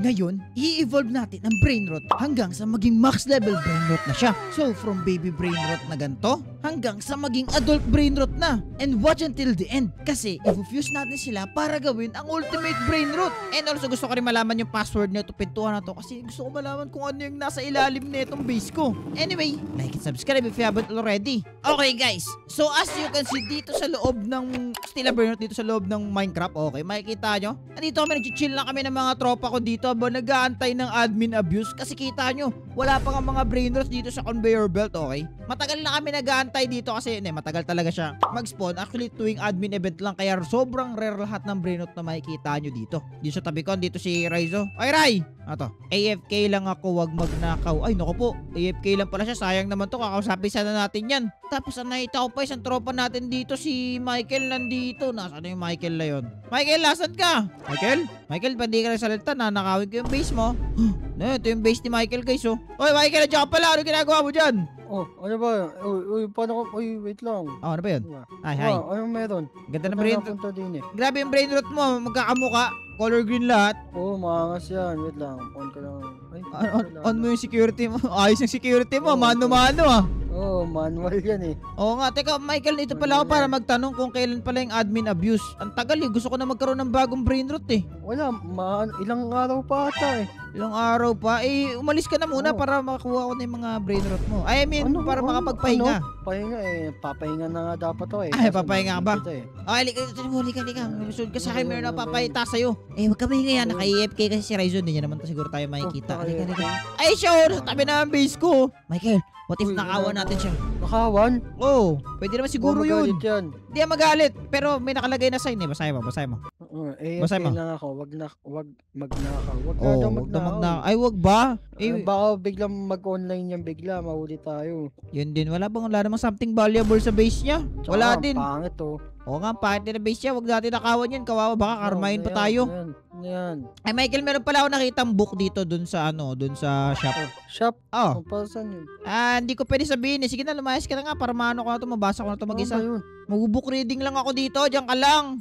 Ngayon, i-evolve natin ang brain rot hanggang sa maging max level brain rot na siya. So, from baby brain rot na ganito, hanggang sa maging adult brain rot na. And watch until the end. Kasi, i-fuse natin sila para gawin ang ultimate brain rot. And also, gusto ko rin malaman yung password na ito, pintuan na to. Kasi gusto ko malaman kung ano yung nasa ilalim na itong base ko. Anyway, like and subscribe if you haven't already. Okay guys, so as you can see dito sa loob ng Stella Brain Rot, dito sa loob ng Minecraft, okay, makikita nyo, nandito kami, nag-chill lang kami ng mga tropa ko dito habang nag-aantay ng admin abuse. Kasi kita nyo, wala pa nga mga brain rots dito sa conveyor belt, okay. Matagal na kami nag-aantay dito kasi, matagal talaga siya mag-spawn. Actually, tuwing admin event lang, kaya sobrang rare lahat ng brain rot na makikita nyo dito. Dito sa tabi ko, dito si Raizo. Oy Rai! Ato, AFK lang ako, wag magnakaw. Ay, naku po, AFK lang pala siya. Sayang naman to, kakausapin sana natin yan. Tapos, nakita ko pa isang tropa natin dito, si Michael nandito. Nasaan yung Michael na yun? Michael, nasan ka? Michael? Michael, pwede ka rin salita, nanakawin ko yung base mo. Ito yung base ni Michael, guys, oh. Oy, Michael, nandiyan ka pala. Ano ginagawa mo dyan? Oh, ano ba? Uy, paano ko? Uy, wait lang. Oh, ano ba yun? Ay, hi. Anong meron? Ganda na brain rot. Grabe yung brain rot mo, magkakamuka. Color green lahat. Oo, maangas yan. Wait lang, on ka lang. Ay, on mo yung security mo. Ayos yung security mo, mano-mano ah. Oo, manual yan eh. Oo nga, teka Michael, ito pala ako para magtanong kung kailan pala yung admin abuse. Ang tagal eh, gusto ko na magkaroon ng bagong brain rot eh. Wala, ilang araw pa ata eh. Ilang araw pa? Eh, umalis ka na muna para makakuha ko na yung mga brain rot mo. I mean, para makapagpahinga. Pahinga eh, papahinga na nga dapat to eh. Ay, papahinga ka ba? Eh. Ay, halika. Masunod ka sa akin, meron na papayita sa'yo. Eh, wag ka mahinga yan, naka-EFK kasi si Ryzo, hindi niya naman siguro tayo makikita. Halika. Ay, sure, sa tabi na ang base ko. Michael, what if nakawan natin siya? Nakawan? Oo, pwede naman siguro yun. Hindi yan magalit, pero may nakalagay na sign eh. Basahin mo. Basahin mo. Lang ako, wag magnakaw. Wag na magnakaw. Ay, wag ba? Baka biglang mag-online yan bigla, mahuli tayo. Yun din, wala namang something valuable sa base niya. Wala din. Pangit oh. Oo nga, pangit na base niya. Wag natin nakawan yan. Kawawa, baka karmahin pa tayo. Yan. Ay, Michael, meron pala ako nakitang book dito dun sa shop. Shop? Oh. Para saan yun? Hindi ko pwede sabihin eh. Sige na, lumayas ka na nga para maano ko na to, mabasa ko na to mag-isa. Mag-book reading lang ako dito, diyan ka lang.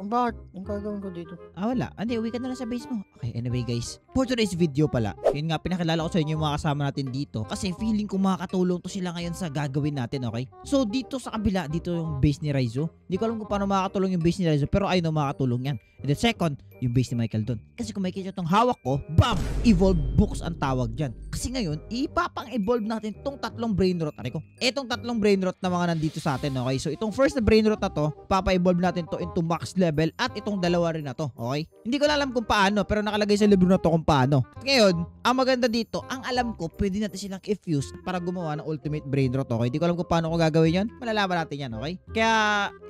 Bakit? Ang gagawin ko dito? Wala. Hindi, uwi ka na lang sa base mo. Okay, anyway guys. For today's video pala, yun nga, pinakilala ko sa inyo yung mga kasama natin dito. Kasi feeling ko makakatulong to sila ngayon sa gagawin natin, okay? So, dito sa kabila, dito yung base ni Raizo. Hindi ko alam kung paano makakatulong yung base ni Raizo, pero I know makakatulong yan. And then second, yung base ni Michael doon. Kasi kung makikita itong hawak ko, bam! Evolve books ang tawag dyan. Kasi ngayon, ipapang-evolve natin itong tatlong brain rot. Itong tatlong brain rot na mga nandito sa atin, okay? So, itong first na brain rot na to, papa-evolve natin to into max level at itong dalawa rin na to, okay? Hindi ko na alam kung paano, pero nakalagay sa libro na to kung paano. At ngayon, ang maganda dito, ang alam ko, pwede natin silang i-fuse para gumawa ng ultimate brain rot, okay? Hindi ko alam kung paano ko gagawin yan. Malalaman natin yan, okay? Kaya,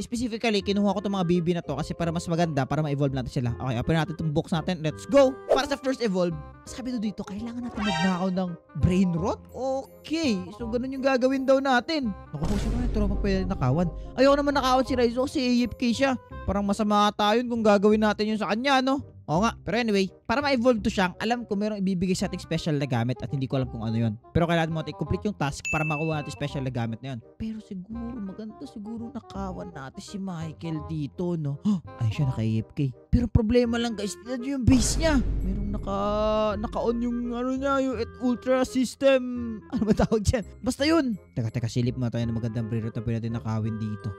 specifically, kinuha ko itong mga BB na to kasi para mas maganda, para ma-evolve natin sila. Okay, open natin itong box natin. Let's go! Para sa first evolve, sabi dito, kailangan natin magnakaw ng brain rot? Okay. So, ganun yung gagawin daw natin. Naku po, sino yung tropa pwede nakawan? Ayoko naman nakawan si Raizo kasi AFK siya. Parang masama tayo kung gagawin natin yun sa kanya, no? Oo nga. Pero anyway, para ma-evolve to siyang, alam ko merong ibibigay sa ating special na gamit at hindi ko alam kung ano yun. Pero kailangan mo natin i-complete yung task para makuha natin special na gamit na yun. Pero siguro, maganda siguro nakawan natin si Michael dito, no? Ay, siya naka-AFK. Pero problema lang guys, yung base niya. Merong naka-on yung ano niya, yung ultra system. Ano ba tawag dyan? Basta yun. Teka, silip mo tayo na magandang brain rot na pwede natin nakawin dito.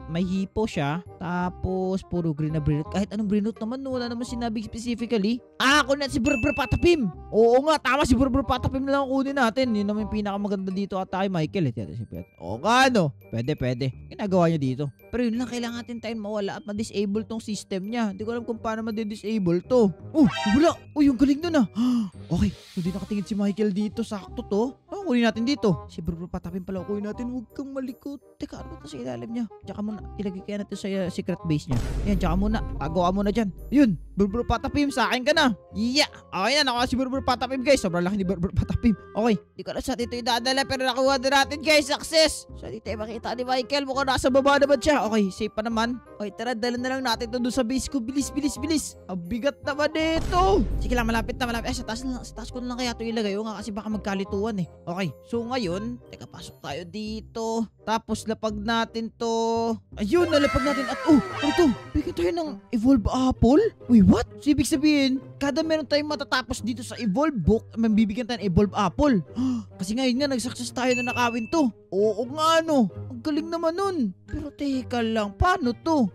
May hipo siya. Tapos, puro green na brain rot. Kahit anong brain rot naman, no, wala naman sinabi specifically. Ako na si Burbur Patapim. Oo nga, tama, si Burbur Patapim na lang kunin natin. Yun naman yung pinakamaganda dito at tayo, Michael. Oo nga, no? Pwede. Ginagawa niya dito. Pero yun lang, kailangan natin tayo mawala at ma-disable tong system niya. Hindi ko alam kung paano ma-disable to. Wala. Yung galing nun ah. Okay, hindi nakatingin si Michael dito. Sakto to. Kunin natin dito. Si Burbur Patapim pala kunin natin. Huwag kang malikot. Teka, ano ba ito sa ilalim niya? Tsaka muna, ilagay kaya natin sa secret base niya. Yan, tsaka muna. Agawa muna dyan. Yun, Burbur Patapim, sa akin ka na. Yeah. Okay na, nakuha si Burbur Patapim guys. Sobrang laki ni Burbur Patapim. Okay, di ko alam sa dito idadala pero nakuha na natin guys. Success. So dito ay makita ni Michael. Mukhang nasa baba naman siya. Okay, safe pa naman. Okay, tara, dala na lang natin ito doon sa base ko. Bilis. Ang bigat naman dito. Sige lang, malapit na. Sa taas ko na lang kaya ito ilagay. Nga kasi baka magkalituan eh. Okay, so ngayon, teka, pasok tayo dito. Tapos lapag natin to. Ayun, nalapag natin at ano to? Bigyan tayo ng evolve apple? Wait, what? So, ibig sabihin, kada meron tayong matatapos dito sa Evolve Book, mabibigyan tayo ng Evolve Apple. Kasi ngayon nga, nag-success tayo na nakawin to. Oo nga no, ang galing naman nun. Pero teka lang, paano to?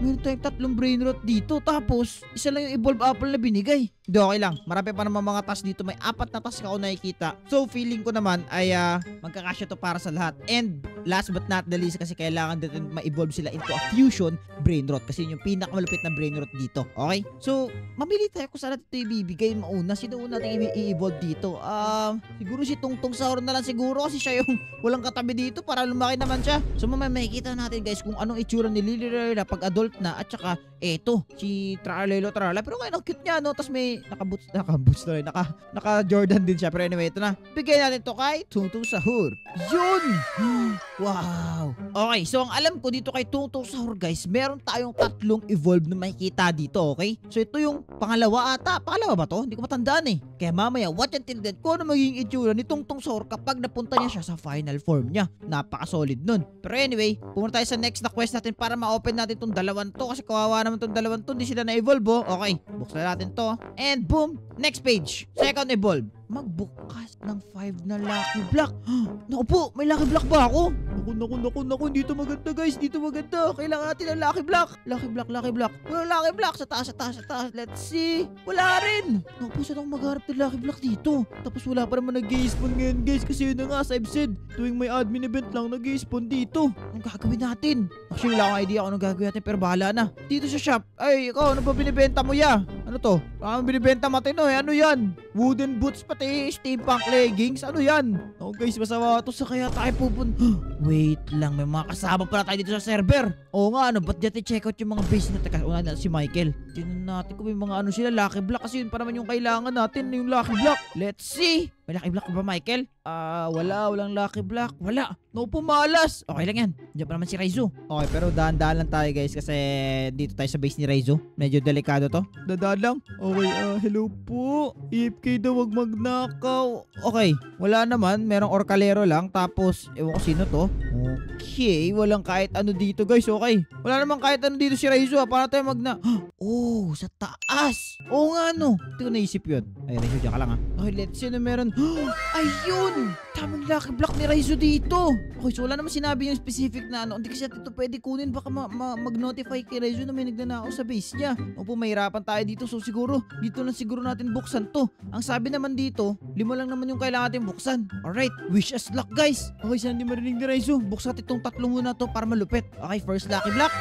Meron tayong 3 brain rot dito, tapos isa lang yung Evolve Apple na binigay. Hindi, okay lang. Marami pa naman mga task dito. May 4 na task ako nakikita. So, feeling ko naman ay magkakasya to para sa lahat. And last but not the least, kasi kailangan din ma-evolve sila into a fusion brain rot. Kasi yun yung pinakamalupit na brain rot dito. Okay? So, mamili tayo kung saan natin ito ibibigay mauna. Sino una natin i-evolve dito? Siguro si Tungtong Sahur na lang siguro kasi siya yung walang katabi dito para lumaki naman siya. So, mamaya makikita natin guys kung anong itsura ni Lily na pag adult na at saka eto, si Tralelo Trala. Pero ngayon, ang cute niya, no? Tapos may naka-boots na rin. Naka-Jordan din siya. Pero anyway, ito na. Bigay natin to kay Tungtong Sahur. Yun! Wow! Okay, so ang alam ko dito kay Tungtong Sahur, guys, meron tayong 3 evolve na makikita dito, okay? So ito yung pangalawa ata. Pangalawa ba to? Hindi ko matandaan eh. Kaya mamaya, watch until then kung ano magiging itsura ni Tungtong Sahur kapag napunta niya siya sa final form niya. Napaka-solid nun. Pero anyway, pumunta tayo sa next na quest natin para ma-open natin tong dalawang to kasi kawawa naman tong dalawang to. Hindi sila na-evolve, oh. Okay, buksan natin to. And boom, next page. Second evolve. Magbukas ng 5 na Lucky Block. Naku po, may Lucky Block ba ako? Naku. Dito maganda guys, dito maganda. Kailangan natin ng Lucky Block. Lucky Block. Walang Lucky Block. Sa taas. Let's see. Wala rin. Naku po, saan ako magharap ng Lucky Block dito? Tapos wala pa naman nag-i-spawn ngayon guys. Kasi yun na nga, as I've said, tuwing may admin event lang nag-i-spawn dito. Anong gagawin natin? Actually, wala akong idea kung anong gagawin natin pero bahala na. Dito sa shop. Ay, ikaw, ano ba binibenta mo ya? Ano to? Parang binibenta matino eh. Ano yan? Wooden boots pati steampunk leggings. Ano yan? Oh guys, masama to sa kaya tayo pupunta. Wait lang, may mga kasama pala tayo dito sa server. Oo nga, ano, ba't dyan check out yung mga base na teka, una na si Michael. Tingnan natin kung may mga ano sila, Lucky Block kasi yun pa naman yung kailangan natin, yung Lucky Block. Let's see. May Lucky Block ba, Michael? Walang Lucky Block. Wala. No, pumalas. Okay lang yan. Diyan pa naman si Raizo. Okay, pero dahan-dahan lang tayo guys kasi dito tayo sa base ni Raizo. Medyo delikado to. Dadaan lang. Okay, hello po. AFK daw, wag magnakaw. Okay, wala naman. Merong orkalero lang. Tapos, ewan ko sino to. Okay, walang kahit ano dito guys. Okay. Wala naman kahit ano dito si Raizo. Para tayo Oh, sa taas. Oo nga no. Hindi ko naisip yun. Ay, Raizo, diyan ka lang ha. Okay, let's see na meron. Ayun! Tamang Lucky Block ni Raizo dito. Okay, so wala naman sinabi yung specific na ano. Hindi kasi ito pwede kunin. Baka mag-notify kay Raizo na may nagnanakaw sa base niya. Opo, mahirapan tayo dito. So siguro, dito lang siguro natin buksan to. Ang sabi naman dito, 5 lang naman yung kailangan natin buksan. Alright, wish us luck guys. Okay, saan hindi marinig ni Raizo? Buksan natin itong 3 muna to para malupit. Okay, first Lucky Block.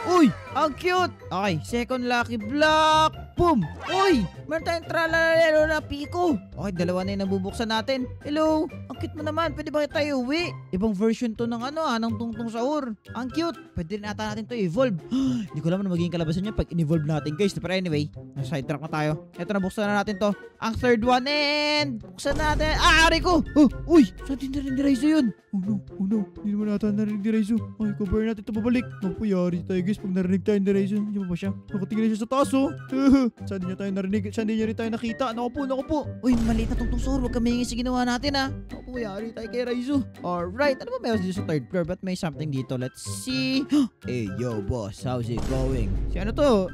Uy, ang cute. Okay, second Lucky Block. Boom. Uy, meron tayong tralalero na Pico. Okay, 2 na yung nabubuksan natin. Hello, ang cute mo naman. Pwede ba tayo uwi? Ibang version to ng ng Tungtong Sahur. Ang cute. Pwede rin ata natin to evolve. Hindi ko alam na magiging kalabasan niya pag in-evolve natin guys. Pero anyway, sidetrack na tayo. Ito na, buksan na natin to. Ang third one and buksan natin. Ari ko. Uy, saan din na rin ni Raizo yun? Oh no. Hindi naman natin narinig ni Raizo. Okay, cover natin ito pabalik. Naku, yari tayo guys pag narinig tayo ni Raizo. Hindi mo ba siya? Nakatingin siya sa taas oh. Saan din niya tayo narinig? Saan din niya rin tayo nakita? Naku po. Uy, maliit na Tungtong Sahur. Huwag kami sa ginawa natin ha. Naku po, yari tayo kay Raizo. Alright, ano ba meron dito sa third floor? But may something dito. Let's see. Hey, yo boss, how's it going? Si ano to?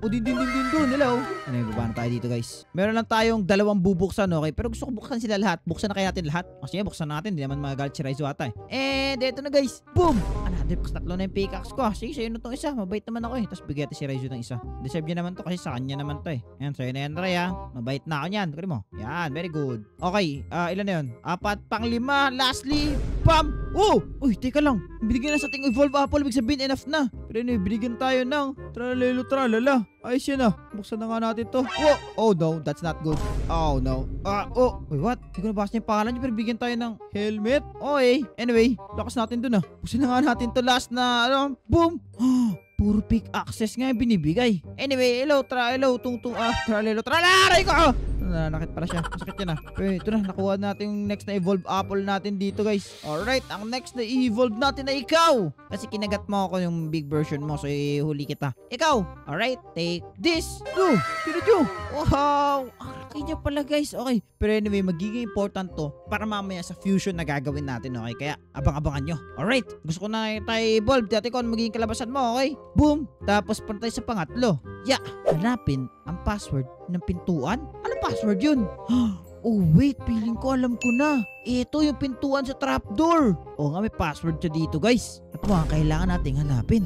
Din doon. Hello. Ano yung babaan tayo dito guys? Meron lang tayong 2 bubuksan, okay? Pero gusto ko buksan sila lahat. Buksan na kaya natin lahat. Kasi buksan natin. Hindi naman magagalit si Raizo ata eh. And eto na guys. Boom! Another 3 na yung pickaxe ko. Sige, sa'yo na itong isa. Mabait naman ako eh. Tapos bigyan si Raizo ng isa. Deserve niya naman to kasi sa kanya naman to eh. Ayan, sa'yo na yan, Ray ha. Mabait na ako niyan. Kunin mo. Yan, very good. Okay, ilan na yun? 4, pang 5. Lastly, bam! Oh! Uy, teka lang. Binigyan na sa ating Evolve Apple. Ibig sabihin, enough na. Pero anyway, binigyan tayo ng tralalelo tralala. Ayos yan ah. Buksan na nga natin to. Oh no, that's not good. Oh no. Wait, what? Hindi ko nabasa niya yung pangalan niya pero bigyan tayo ng helmet. Okay. Anyway, lakas natin dun ah. Buksan na nga natin to last na boom! Puro pick access nga yung binibigay. Anyway, hello, tralelo, tralaray ko! Nanakit pala siya. Masakit yan ah. Okay, ito na. Nakuha natin yung next na Evolve Apple natin dito guys. Alright, ang next na Evolve natin na ikaw. Kasi kinagat mo ako yung big version mo so ihuli kita. Ikaw! Alright, take this! Tino. Wow! Ang laki laki niya pala guys. Okay. Pero anyway, magiging important to para mamaya sa fusion na gagawin natin. Okay. Kaya abang-abangan nyo. Alright. Gusto ko na tayo evolve. Dati ko ano magiging kalabasan mo. Okay. Boom. Tapos punta tayo sa pangatlo. Yeah. Hanapin ang password ng pintuan. Ano password yun? Oh wait, feeling ko alam ko na. Ito yung pintuan sa trapdoor. Oo nga, may password siya dito guys. At mukhang kailangan nating hanapin.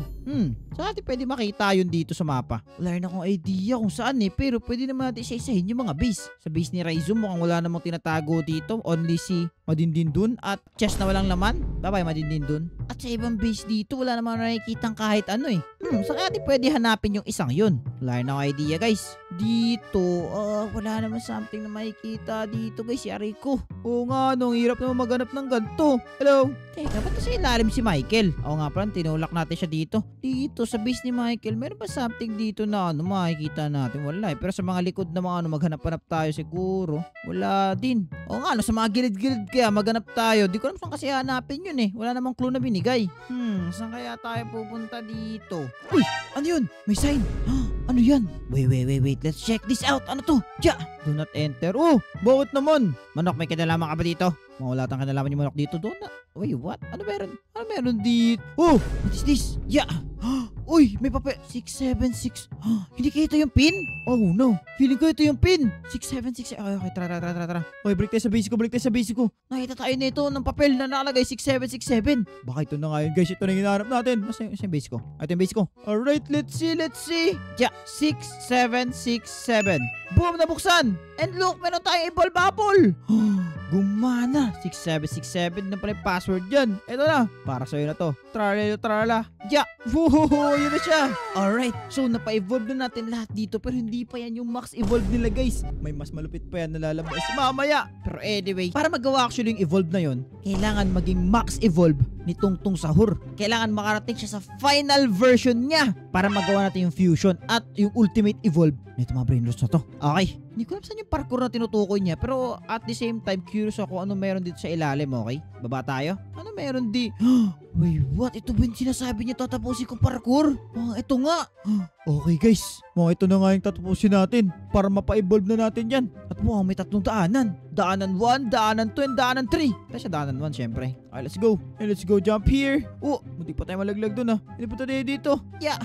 Saan natin pwede makita yun dito sa mapa? Wala rin akong idea kung saan pero pwede naman natin isa-isahin yung mga base. Sa base ni Raizum mukhang wala namang tinatago dito. Only si Madindindun at chest na walang laman. Bye-bye Madindindun. At sa ibang base dito wala namang nakikitang kahit ano saan natin pwede hanapin yung isang yun? Wala rin akong idea guys. Dito, wala naman something na makikita dito guys. Yari ko. Oo nga, ang hirap naman maghanap ng ganito. Hello? Teka, ba't sa ilalim si Michael? Oo nga pala, tinulak natin siya dito. Dito, sa base ni Michael, meron ba something dito na makikita natin? Wala Pero sa mga likod na mga maghanap-hanap tayo siguro. Wala din. Oo nga, sa mga gilid-gilid kaya maghanap tayo. Di ko alam saan kasi hanapin yun Wala namang clue na binigay. Saan kaya tayo pupunta dito? Uy, ano yun? May sign. Ano yan? Wait. Let's check this out. Ano to? Diya! Do not enter. Oh, bakit naman? Manok, may kinalaman ka ba dito? Wala tang kinalaman yung manok dito. Doon na. Wait, what? Ano meron? Ano meron dito? Oh, what is this? Yeah. Uy, may papel. 676. Hindi kaya ito yung pin? Oh no. Feeling ko ito yung pin. 676. Okay, tara. Okay, break tayo sa basic ko. Nakita tayo nito ng papel na nakalagay 6767. Baka ito na nga yun guys. Ito na yung hinahanap natin. Nasa yung basic ko? Ito yung basic ko. Alright, let's see. Yeah, 6767. Boom, nabuksan. And look, meron tayong evolve apple. Gumana. 6767 na pala yung password dyan. Ito na. Para sa'yo na to. Tralala. Yeah. Woohoo, yun na siya. Alright. So, napa-evolve na natin lahat dito. Pero hindi pa yan yung max evolve nila guys. May mas malupit pa yan na lalabas mamaya. Pero anyway, para magawa actually yung evolve na yun, kailangan maging max evolve ni Tungtung Sahur. Kailangan makarating siya sa final version niya para magawa natin yung fusion at yung ultimate evolve nito mga brain roots na to. Okay. Hindi ko alam saan yung parkour na tinutukoy niya. Pero at the same time, curious ako ano meron dito sa ilalim, okay? Baba tayo? Ano meron di? Wait, what? Ito ba yung sinasabi niya tatapusin kong parkour? Ito nga. Okay guys, ito na nga yung tatapusin natin para mapa-evolve na natin yan. At may 3 daanan. Daanan 1, daanan 2, and daanan 3. Kasi daanan 1 syempre. Okay, let's go. Let's go jump here. Hindi pa tayo malaglag dun Hindi pa tayo dito. Yeah.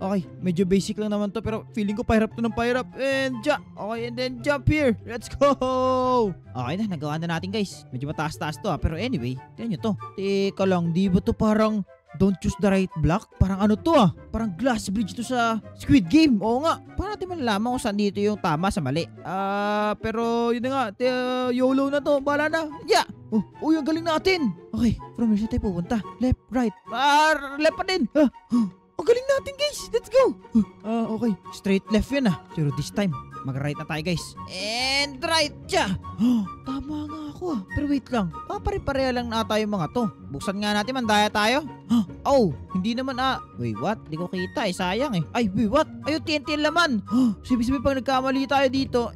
Okay, medyo basic lang naman to pero feeling ko pahirap to ng pahirap. And okay, and then jump here. Let's go. Okay na, nagawa na natin guys. Medyo mataas-taas to pero anyway, tignan nyo to. Teka lang, di ba to parang don't choose the right block? Parang ano to Parang glass bridge to sa Squid Game. Oo nga. Para natin malalaman kung saan dito yung tama sa mali. Pero yun na nga. YOLO na to. Bahala na. Yeah. Ang galing natin. Okay. From here tayo pupunta. Left, right. Left pa din. Ang galing natin guys. Let's go. Okay. Straight left yun Pero this time, mag-right na tayo guys. And right. Tama nga ako Pero wait lang. Pare-pareha lang na tayo mga to. Buksan nga natin, mandaya tayo. Hindi naman Wait, what? Hindi ko kita sayang Ay, wait, what? Ayun, TNT ang laman. Sabi pag nagkamali tayo dito.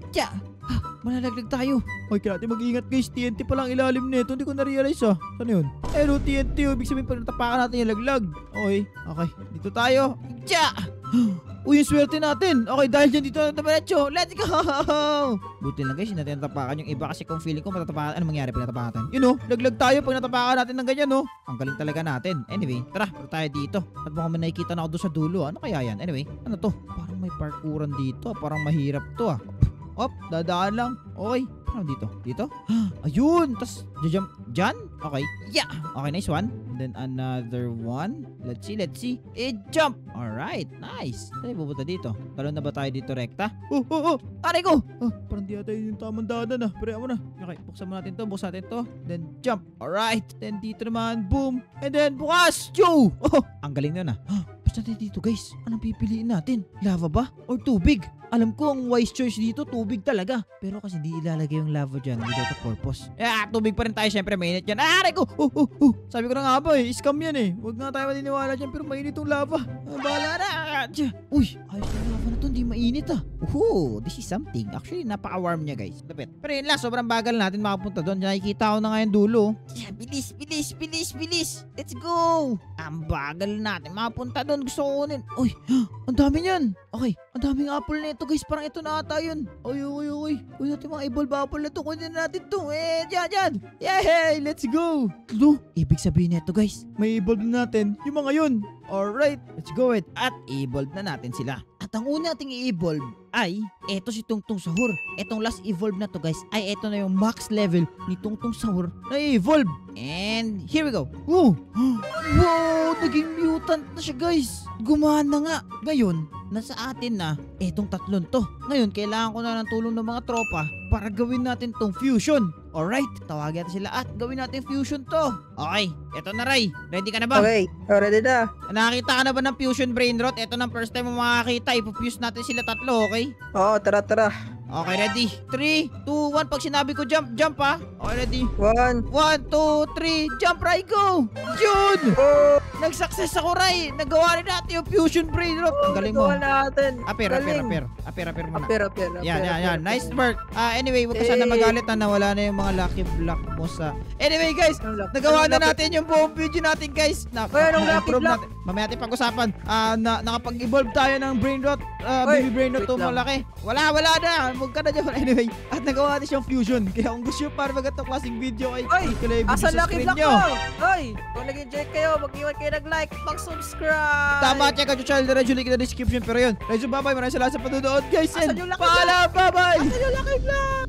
Malalaglag tayo. Okay, kaya natin mag-ingat guys. TNT pa lang ilalim nito. Hindi ko na-realize Saan yun? TNT. Ibig sabihin pag natapakan natin yung laglag. Okay. Dito tayo. Yung swerte natin. Okay, dahil dyan dito na taparetso. Let's go! Buti lang guys, hindi natin natapakan yung iba kasi kung feeling ko matatapakan. Ano mangyari pag natapakan natin? Laglag tayo pag natapakan natin ng ganyan Ang galing talaga natin. Anyway, tara tayo dito. At baka may nakikita na ako doon sa dulo. Ano kaya yan? Anyway, ano to? Parang may parkouran dito. Parang mahirap to dadaan lang. Okay. Ano dito? Dito? Ayun! Tapos, jump dyan? Okay. Yeah! Okay, nice one. And then another one. Let's see. Jump! Alright. Nice. Tayo pupunta dito. Talon na ba tayo dito rekta? Aray ko! Parang di ata yung tamang daanan Pero mo na. Okay, buksan mo natin to. Then jump. Alright. Then dito naman. Boom! And then bukas! Yo! Ang galing na Basta tayo dito guys. Anong pipiliin natin? Lava ba? Or tubig? Alam ko ang wise choice dito, tubig talaga. Pero kasi di ilalagay yung lava dyan without a purpose. Tubig pa rin tayo. Syempre, mainit yan. Aray ko! Sabi ko na nga ba scam yan Huwag nga tayo maniniwala dyan pero mainit yung lava. Bahala na. Uy, ayos na lava na to. Hindi mainit this is something. Actually, napaka-warm niya guys. Lapit. Pero yun lang, sobrang bagal natin makapunta doon. Nakikita ko na nga yung dulo. Bilis. Let's go. Ang bagal natin makapunta doon. Gusto ko kunin. Uy, ang dami niyan. Okay, ang daming apple nito. to guys, parang ito na ata yun. Uy. Uy natin mga evolve apple na to. Kunin na natin to. Dyan. Yay! Let's go! Lo, ibig sabihin nito guys, may evolve na natin yung mga yun. Alright, let's go it. At evolve na natin sila. At ang una nating i-evolve ay eto si Tungtung Sahur. Etong last evolve na to guys ay eto na yung max level ni Tungtung Sahur na i-evolve. And here we go. Wow! Wow! Naging mutant na siya guys. Gumana nga. Ngayon, nasa atin na etong tatlong to. Ngayon, kailangan ko na ng tulong ng mga tropa para gawin natin tong fusion. Alright, tawagin natin sila at gawin natin fusion to. Okay, eto na Ray. Ready ka na ba? Okay, ready na. Nakakita ka na ba ng fusion brain rot? Eto na first time mo makakita. Ipufuse natin sila tatlo, okay? Oo, tara. Okay, ready? 3, 2, 1. Pag sinabi ko jump, jump ha. Okay, ready? 1. 1, 2, 3, jump, Ray, go! Yun! Oh, Nag-success ako, Ray! Nagawa rin natin yung fusion brain rot. Ang galing mo. natin. Apir Galing. muna. Apir. Yan. Nice work. Anyway, wag ka sana magalit na nawala na yung mga lucky block mo sa... Anyway, guys, nagawa na natin yung buong video natin, guys. Anong lucky Na-improve block? natin. Mamaya natin pag-usapan. Nakapag-evolve tayo ng brain rot. Baby brain rot wait to lang. malaki. Wala na. Huwag ka na dyan. Anyway, at nagawa natin siyang fusion. Kaya kung gusto nyo para magandang klaseng video, ay Oy, click ko lang yung video Asa sa lucky screen block nyo. mo? Hoy, kung nag-enjoy kayo, mag-iwan kayo ng-like, mag-subscribe. Tama, check out yung channel na link in the description. Pero yun, guys, bye-bye. Maraming salamat sa panonood, guys. Asan And yung lucky paalam, bye-bye. Asa yung lucky block?